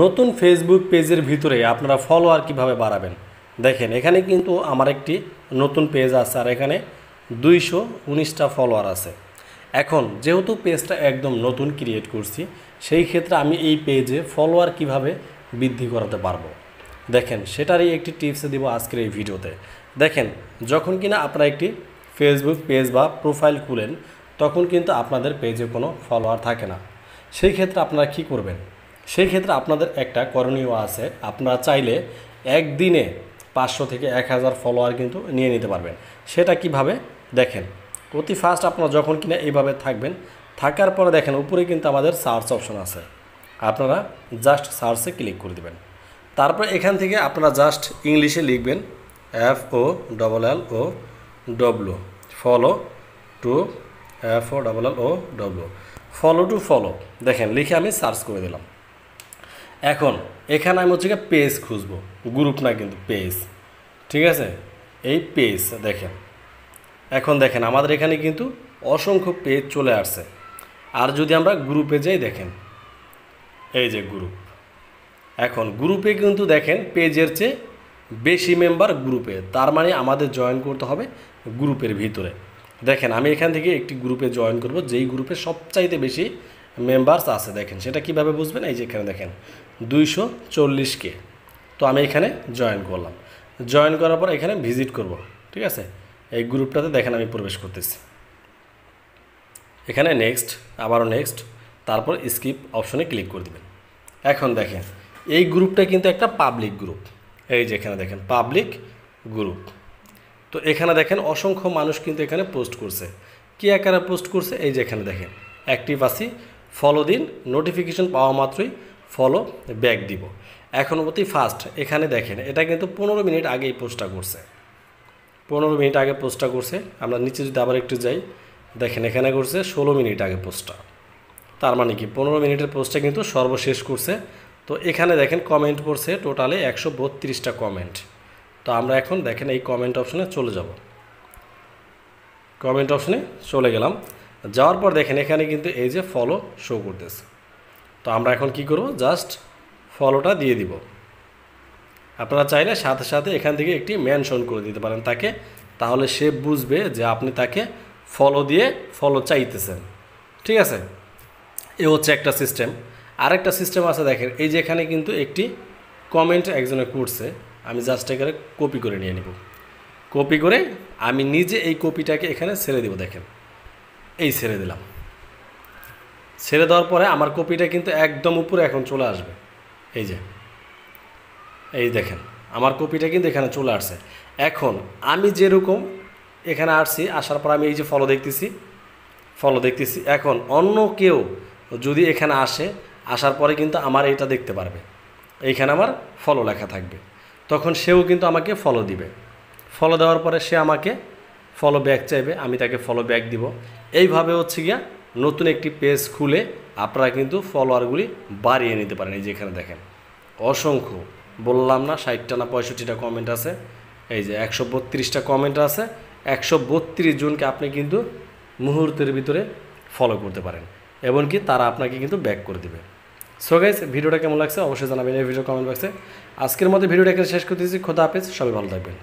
নতুন ফেসবুক পেজের ভিতরে আপনারা ফলোয়ার কিভাবে বাড়াবেন দেখেন। এখানে কিন্তু আমার একটি নতুন পেজ আছে আর এখানে 219টা ফলোয়ার আছে। এখন যেহেতু পেজটা একদম নতুন ক্রিয়েট করছি, সেই ক্ষেত্রে আমি এই পেজে ফলোয়ার কিভাবে বৃদ্ধি করাতে পারবো দেখেন, সেটারই একটি টিপস দিব আজকের এই ভিডিওতে। দেখেন, যখন কিনা আপনারা একটি ফেসবুক পেজ বা প্রোফাইল খুলেন, তখন কিন্তু আপনাদের পেজে কোনো ফলোয়ার থাকে না। সেই ক্ষেত্রে আপনারা কি করবেন? সেই ক্ষেত্রে আপনাদের একটা করণীয় আছে। আপনারা চাইলে একদিনে 500 থেকে 1000 ফলোয়ার কিন্তু নিয়ে নিতে পারবেন। সেটা কিভাবে দেখেন, অতি ফার্স্ট আপনারা যখন কিনা এইভাবে থাকবেন, থাকার পরে দেখেন উপরে কিন্তু আমাদের সার্চ অপশন আছে। আপনারা জাস্ট সার্চে ক্লিক করে দেবেন। তারপর এখান থেকে আপনারা জাস্ট ইংলিশে লিখবেন FOLLOW follow to FOLLOW follow to follow দেখেন লিখে আমি সার্চ করে দিলাম। এখন এখানে আমি হচ্ছে পেজ খুঁজবো, গ্রুপ না কিন্তু পেজ, ঠিক আছে? এই পেজ দেখেন, এখন দেখেন আমাদের এখানে কিন্তু অসংখ্য পেজ চলে আসছে। আর যদি আমরা গ্রুপে যাই, দেখেন এই যে গ্রুপ, এখন গ্রুপে কিন্তু দেখেন পেজের চেয়ে বেশি মেম্বার গ্রুপে, তার মানে আমাদের জয়েন করতে হবে গ্রুপের ভিতরে। দেখেন আমি এখান থেকে একটি গ্রুপে জয়েন করব, যেই গ্রুপে সবচাইতে বেশি মেম্বার্স আছে। দেখেন সেটা কিভাবে বুঝবেন? এই যে এখানে দেখেন 240K। তো আমি এখানে জয়েন করলাম। জয়েন করার পর এখানে ভিজিট করব, ঠিক আছে? এই গ্রুপটাতে দেখেন আমি প্রবেশ করতেছি। এখানে নেক্সট, আবারও নেক্সট, তারপর স্কিপ অপশনে ক্লিক করে দেবেন। এখন দেখেন এই গ্রুপটা কিন্তু একটা পাবলিক গ্রুপ। এই যে এখানে দেখেন পাবলিক গ্রুপ। তো এখানে দেখেন অসংখ্য মানুষ কিন্তু এখানে পোস্ট করছে। কী আকারে পোস্ট করছে? এই যে এখানে দেখেন অ্যাক্টিভ আছি, ফলো দিন, নোটিফিকেশন পাওয়া মাত্রই ফলো ব্যাক দিব। এখন অতি ফাস্ট এখানে দেখেন এটা কিন্তু 15 মিনিট আগে এই পোস্টটা করছে। 15 মিনিট আগে পোস্টটা করছে। আমরা নিচে যদি আবার একটু যাই, দেখেন এখানে করছে 16 মিনিট আগে পোস্টটা। তার মানে কি 15 মিনিটের পোস্টটা কিন্তু সর্বশেষ করছে। তো এখানে দেখেন কমেন্ট করছে টোটালে 132টা কমেন্ট। তো আমরা এখন দেখেন এই কমেন্ট অপশনে চলে যাব। কমেন্ট অপশনে চলে গেলাম। যাওয়ার পর দেখেন এখানে কিন্তু এই যে ফলো শো করতেছে। তো আমরা এখন কি করব? জাস্ট ফলোটা দিয়ে দিব। আপনারা চাইলে সাথে সাথে এখান থেকে একটি মেনশন করে দিতে পারেন তাকে, তাহলে সে বুঝবে যে আপনি তাকে ফলো দিয়ে ফলো চাইতেছেন, ঠিক আছে? এ হচ্ছে একটা সিস্টেম। আরেকটা সিস্টেম আছে, দেখেন এই যে এখানে কিন্তু একটি কমেন্ট একজনে করছে, আমি জাস্ট এখানে কপি করে নিয়ে নিব। কপি করে আমি নিজে এই কপিটাকে এখানে ছেড়ে দেব। দেখেন এই ছেড়ে দিলাম। ছেড়ে দেওয়ার পরে আমার কপিটা কিন্তু একদম উপরে এখন চলে আসবে। এই যে এই দেখেন আমার কপিটা কিন্তু এখানে চলে আসছে। এখন আমি যেরকম এখানে আসছি, আসার পর আমি এই যে ফলো দেখতেছি। এখন অন্য কেউ যদি এখানে আসে, আসার পরে কিন্তু আমার এটা দেখতে পারবে, এইখানে আমার ফলো লেখা থাকবে। তখন সেও কিন্তু আমাকে ফলো দিবে। ফলো দেওয়ার পরে সে আমাকে ফলো ব্যাক চাইবে, আমি তাকে ফলো ব্যাক দিব। এইভাবে হচ্ছে গিয়া নতুন একটি পেজ খুলে আপনারা কিন্তু ফলোয়ারগুলি বাড়িয়ে নিতে পারেন। এই যে এখানে দেখেন অসংখ্য, বললাম না 60টা না 65টা কমেন্ট আছে। এই যে 132টা কমেন্ট আছে। 132 জনকে আপনি কিন্তু মুহূর্তের ভিতরে ফলো করতে পারেন, এমনকি তারা আপনাকে কিন্তু ব্যাক করে দেবে। সো গাইস, ভিডিওটা কেমন লাগছে অবশ্যই জানাবেন এই ভিডিও কমেন্ট বক্সে। আজকের মধ্যে ভিডিওটাকে শেষ করতেছি। খোদা হাফেজ, সবাই ভালো থাকবেন।